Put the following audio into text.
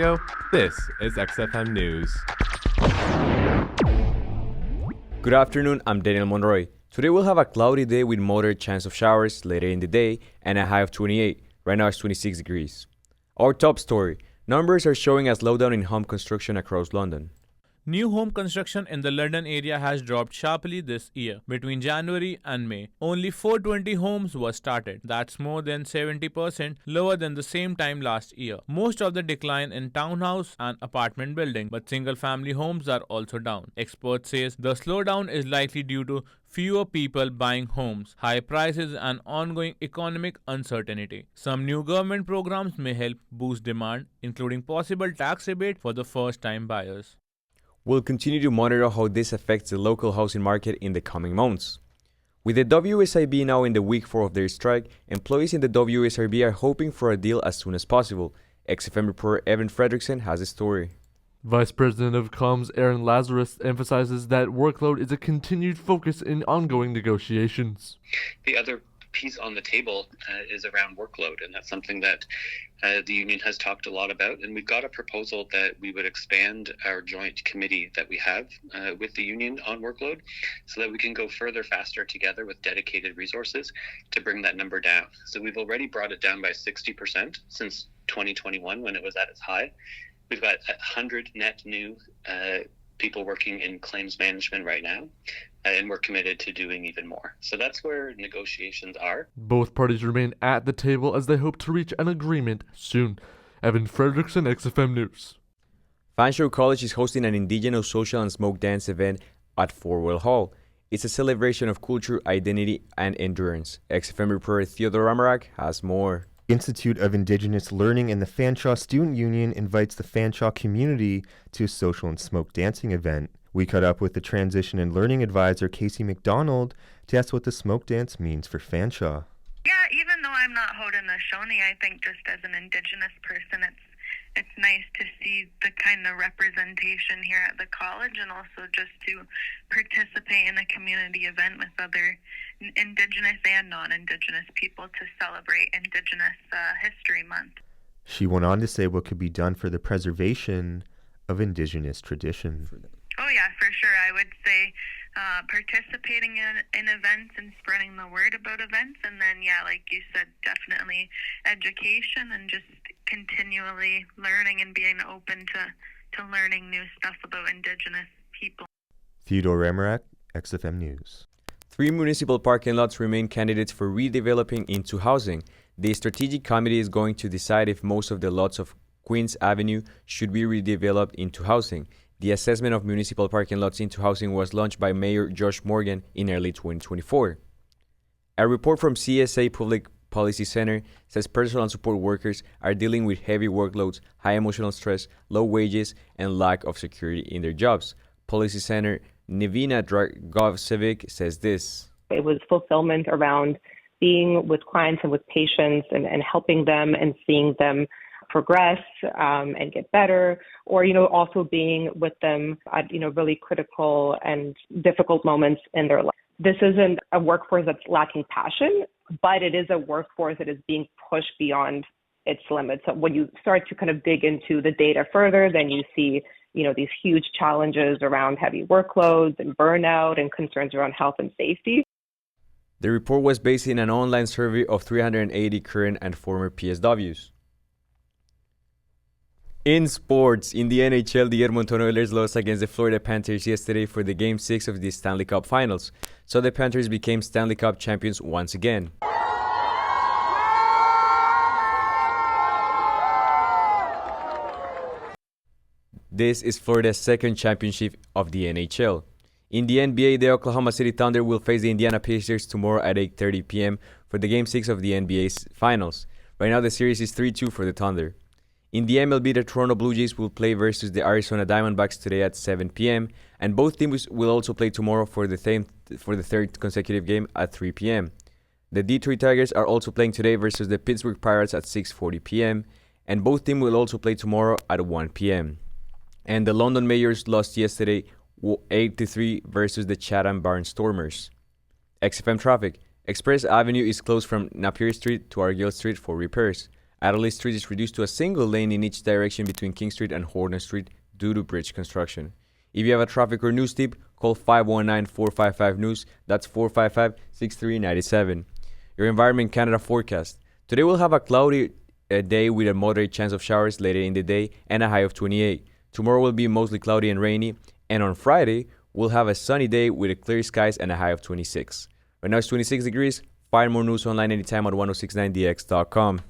This is XFM News. Good afternoon, I'm Daniel Monroy. Today we'll have a cloudy day with moderate chance of showers later in the day and a high of 28. Right now it's 26 degrees. Our top story. Numbers are showing a slowdown in home construction across London. New home construction in the London area has dropped sharply this year. Between January and May, only 420 homes were started. That's more than 70% lower than the same time last year. Most of the decline in townhouse and apartment building, but single-family homes are also down. Experts say the slowdown is likely due to fewer people buying homes, high prices, and ongoing economic uncertainty. Some new government programs may help boost demand, including possible tax rebate for the first-time buyers. We'll continue to monitor how this affects the local housing market in the coming months. With the WSIB now in the week 4 of their strike, employees in the WSIB are hoping for a deal as soon as possible. XFM reporter Evan Fredrickson has a story. Vice President of Comms Aaron Lazarus emphasizes that workload is a continued focus in ongoing negotiations. The other piece on the table is around workload, and that's something that the union has talked a lot about, and we've got a proposal that we would expand our joint committee that we have with the union on workload so that we can go further faster together with dedicated resources to bring that number down. So we've already brought it down by 60% since 2021 when it was at its high. We've got 100 net new people working in claims management right now, and we're committed to doing even more. So that's where negotiations are. Both parties remain at the table as they hope to reach an agreement soon. Evan Fredrickson, XFM News. Fanshawe College is hosting an Indigenous social and smoke dance event at Forwell Hall. It's a celebration of culture, identity, and endurance. XFM reporter Theodore Amarak has more. Institute of Indigenous Learning and the Fanshawe Student Union invites the Fanshawe community to a social and smoke dancing event. We caught up with the Transition and Learning Advisor, Casey McDonald, to ask what the smoke dance means for Fanshawe. Yeah, even though I'm not Haudenosaunee, I think just as an Indigenous person, it's nice to see the kind of representation here at the college, and also just to participate in a community event with other Indigenous and non-Indigenous people to celebrate Indigenous History Month. She went on to say what could be done for the preservation of Indigenous tradition. Oh yeah, for sure. I would say participating in events and spreading the word about events, and then like you said, definitely education and just continually learning and being open to learning new stuff about Indigenous people. Theodore Amarak, XFM News. 3 municipal parking lots remain candidates for redeveloping into housing. The strategic committee is going to decide if most of the lots of Queens Avenue should be redeveloped into housing. The assessment of municipal parking lots into housing was launched by Mayor Josh Morgan in early 2024. A report from CSA Public Policy Center says personal and support workers are dealing with heavy workloads, high emotional stress, low wages, and lack of security in their jobs. Policy Center Nivina Dragocevic says this. It was fulfillment around being with clients and with patients and helping them and seeing them progress and get better, or, also being with them at, really critical and difficult moments in their life. This isn't a workforce that's lacking passion, but it is a workforce that is being pushed beyond its limits. So when you start to kind of dig into the data further, then you see, these huge challenges around heavy workloads and burnout and concerns around health and safety. The report was based in an online survey of 380 current and former PSWs. In sports, in the NHL, the Edmonton Oilers lost against the Florida Panthers yesterday for the Game 6 of the Stanley Cup Finals, so the Panthers became Stanley Cup champions once again. This is Florida's second championship of the NHL. In the NBA, the Oklahoma City Thunder will face the Indiana Pacers tomorrow at 8:30 p.m. for the Game 6 of the NBA's Finals. Right now, the series is 3-2 for the Thunder. In the MLB, the Toronto Blue Jays will play versus the Arizona Diamondbacks today at 7 p.m. and both teams will also play tomorrow for the third consecutive game at 3 p.m. The Detroit Tigers are also playing today versus the Pittsburgh Pirates at 6:40 p.m. and both teams will also play tomorrow at 1 p.m. And the London Mayors lost yesterday 8-3 versus the Chatham Barnstormers. XFM traffic. Express Avenue is closed from Napier Street to Argyle Street for repairs. Adelaide Street is reduced to a single lane in each direction between King Street and Horner Street due to bridge construction. If you have a traffic or news tip, call 519-455-NEWS. That's 455-6397. Your Environment Canada forecast. Today we'll have a cloudy day with a moderate chance of showers later in the day and a high of 28. Tomorrow will be mostly cloudy and rainy. And on Friday, we'll have a sunny day with clear skies and a high of 26. Right now it's 26 degrees. Find more news online anytime at 1069dx.com.